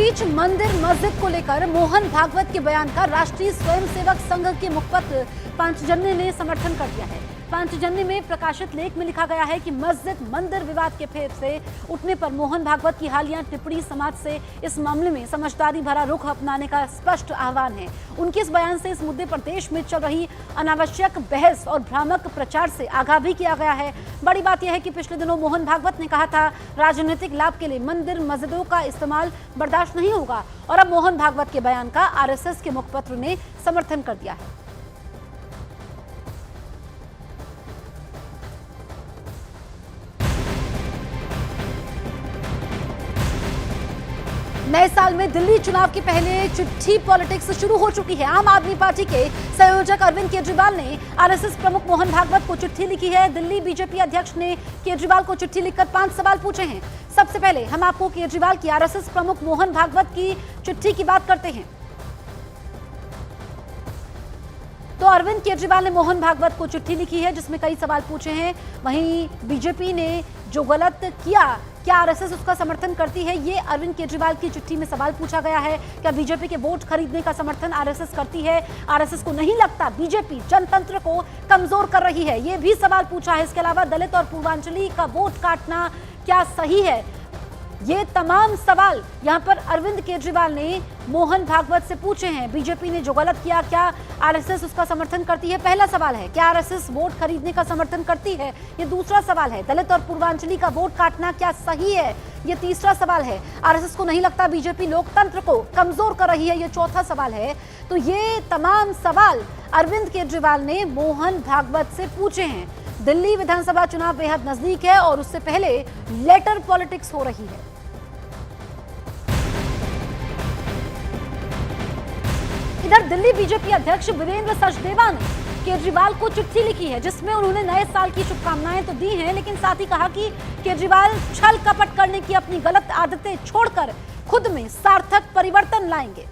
बीच मंदिर मस्जिद को लेकर मोहन भागवत के बयान का राष्ट्रीय स्वयंसेवक संघ के मुखपत्र पांचजन्य ने समर्थन कर दिया है। पांचजन्य में प्रकाशित लेख में लिखा गया है कि मस्जिद मंदिर विवाद के फेर से उठने पर मोहन भागवत की हालिया टिप्पणी समाज से इस मामले में समझदारी भरा रुख अपनाने का स्पष्ट आह्वान है। उनके इस बयान से इस मुद्दे पर देश में चल रही अनावश्यक बहस और भ्रामक प्रचार से आगाह भी किया गया है। बड़ी बात यह है कि पिछले दिनों मोहन भागवत ने कहा था राजनीतिक लाभ के लिए मंदिर मस्जिदों का इस्तेमाल बर्दाश्त नहीं होगा, और अब मोहन भागवत के बयान का आरएसएस के मुखपत्र ने समर्थन कर दिया है। नए साल में दिल्ली चुनाव के पहले चिट्ठी पॉलिटिक्स शुरू हो चुकी है। आम आदमी पार्टी के संयोजक अरविंद केजरीवाल ने आरएसएस प्रमुख मोहन भागवत को चिट्ठी लिखी है। दिल्ली बीजेपी अध्यक्ष ने केजरीवाल को चिट्ठी लिखकर 5 सवाल पूछे हैं। सबसे पहले हम आपको केजरीवाल की आरएसएस प्रमुख मोहन भागवत की चिट्ठी की बात करते हैं। तो अरविंद केजरीवाल ने मोहन भागवत को चिट्ठी लिखी है जिसमें कई सवाल पूछे हैं। वहीं बीजेपी ने जो गलत किया, क्या आरएसएस उसका समर्थन करती है, ये अरविंद केजरीवाल की चिट्ठी में सवाल पूछा गया है। क्या बीजेपी के वोट खरीदने का समर्थन आरएसएस करती है? आरएसएस को नहीं लगता बीजेपी जनतंत्र को कमजोर कर रही है, ये भी सवाल पूछा है। इसके अलावा दलित और पूर्वांचली का वोट काटना क्या सही है? ये तमाम सवाल यहां पर अरविंद केजरीवाल ने मोहन भागवत से पूछे हैं। बीजेपी ने जो गलत किया, क्या आरएसएस उसका समर्थन करती है? पहला सवाल है। क्या आरएसएस वोट खरीदने का समर्थन करती है? ये दूसरा सवाल है। दलित और पूर्वांचली का वोट काटना क्या सही है? ये तीसरा सवाल है। आरएसएस को नहीं लगता बीजेपी लोकतंत्र को कमजोर कर रही है? ये चौथा सवाल है। तो ये तमाम सवाल अरविंद केजरीवाल ने मोहन भागवत से पूछे हैं। दिल्ली विधानसभा चुनाव बेहद नजदीक है और उससे पहले लेटर पॉलिटिक्स हो रही है। इधर दिल्ली बीजेपी अध्यक्ष वीरेंद्र सचदेवा ने केजरीवाल को चिट्ठी लिखी है जिसमें उन्होंने नए साल की शुभकामनाएं तो दी हैं, लेकिन साथ ही कहा कि केजरीवाल छल कपट करने की अपनी गलत आदतें छोड़कर खुद में सार्थक परिवर्तन लाएंगे।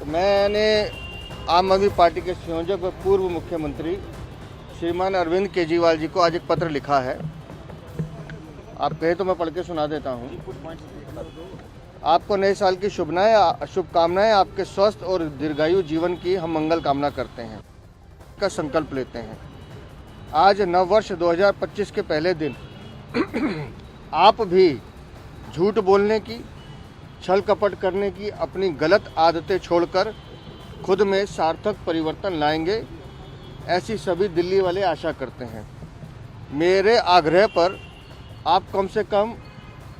मैंने आम आदमी पार्टी के संयोजक और पूर्व मुख्यमंत्री श्रीमान अरविंद केजरीवाल जी को आज एक पत्र लिखा है। आप कहे तो मैं पढ़ के सुना देता हूँ। आपको नए साल की शुभकामनाएं, आपके स्वस्थ और दीर्घायु जीवन की हम मंगल कामना करते हैं का संकल्प लेते हैं। आज नव वर्ष 2025 के पहले दिन आप भी झूठ बोलने की, छल कपट करने की अपनी गलत आदतें छोड़कर खुद में सार्थक परिवर्तन लाएंगे, ऐसी सभी दिल्ली वाले आशा करते हैं। मेरे आग्रह पर आप कम से कम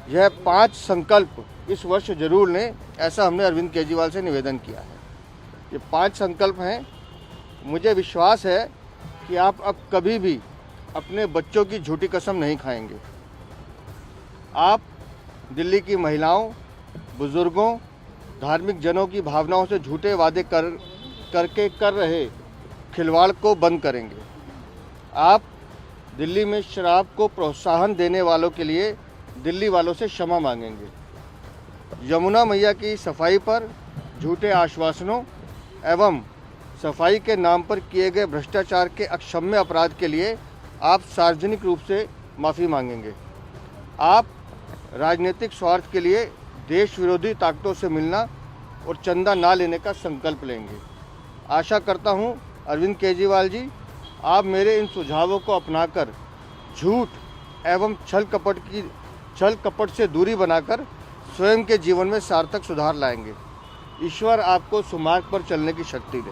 यह 5 संकल्प इस वर्ष जरूर लें, ऐसा हमने अरविंद केजरीवाल से निवेदन किया है। ये 5 संकल्प हैं। मुझे विश्वास है कि आप अब कभी भी अपने बच्चों की झूठी कसम नहीं खाएंगे। आप दिल्ली की महिलाओं, बुजुर्गों, धार्मिक जनों की भावनाओं से झूठे वादे करके कर रहे खिलवाड़ को बंद करेंगे। आप दिल्ली में शराब को प्रोत्साहन देने वालों के लिए दिल्ली वालों से क्षमा मांगेंगे। यमुना मैया की सफाई पर झूठे आश्वासनों एवं सफाई के नाम पर किए गए भ्रष्टाचार के अक्षम्य अपराध के लिए आप सार्वजनिक रूप से माफ़ी मांगेंगे। आप राजनीतिक स्वार्थ के लिए देश विरोधी ताकतों से मिलना और चंदा ना लेने का संकल्प लेंगे। आशा करता हूं अरविंद केजरीवाल जी, आप मेरे इन सुझावों को अपनाकर झूठ एवं छल कपट से दूरी बनाकर स्वयं के जीवन में सार्थक सुधार लाएंगे। ईश्वर आपको सुमार्ग पर चलने की शक्ति दे।